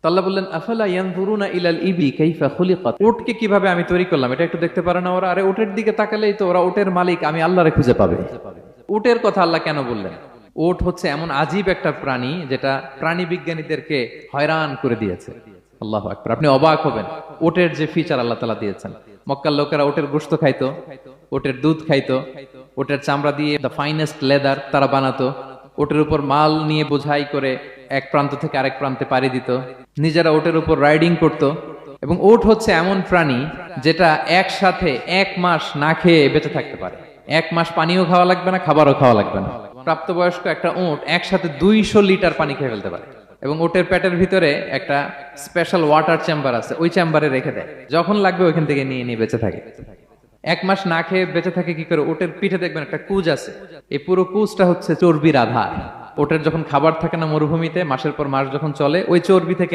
তো আল্লাহ বললেন, আফালা ইয়ানজুরুনা ইলাল ইবলি কাইফা খুলিকাত, উটকে কিভাবে আমি তৈরি করলাম এটা একটু দেখতে পারে না ওরা? আরে উটের দিকে তাকালেই তো ওরা উটের মালিক আমি আল্লাহরে খুঁজে পাবে। উটের কথা আল্লাহ কেন বললেন? উট হচ্ছে এমন আজীব একটা প্রাণী যেটা প্রাণী বিজ্ঞানীদেরকে হয়রান করে দিয়েছে। আল্লাহু আকবার, আপনি অবাক হবেন উটের যে ফিচার আল্লাহ তাআলা দিয়েছেন। মক্কার লোকেরা উটের গোশত খাইতো, উটের দুধ খাইতো, উটের চামড়া দিয়ে দ্য ফাইনেস্ট লেদার তারা বানাতো, উটের উপর মাল নিয়ে বোঝাই করে এক প্রান্ত থেকে আরেক প্রান্তে পাড়ি দিত, নিজেরা উটের উপর রাইডিং করত। এবং উট হচ্ছে এমন প্রাণী যেটা একসাথে 1 মাস না খেয়ে বেঁচে থাকতে পারে। 1 মাস পানিও খাওয়া লাগবে না, খাবারও খাওয়া লাগবে না। প্রাপ্তবয়স্ক একটা উট একসাথে 200 লিটার পানি খেয়ে ফেলতে পারে। এবং উটের পেটের ভিতরে একটা স্পেশাল ওয়াটার চেম্বার আছে, ওই চেম্বারে রেখে দেয়, যখন লাগবে ওইখান থেকে নিয়ে নিয়ে বেঁচে থাকে। 1 মাস না খেয়ে বেঁচে থাকে কি করে? উটের পিঠে দেখবেন একটা কুজ আছে, এই পুরো কুজটা হচ্ছে চর্বির আধার। ওটের যখন খাবার থাকে না মরুভূমিতে, মাসের পর মাস যখন চলে, ওই চর্বি থেকে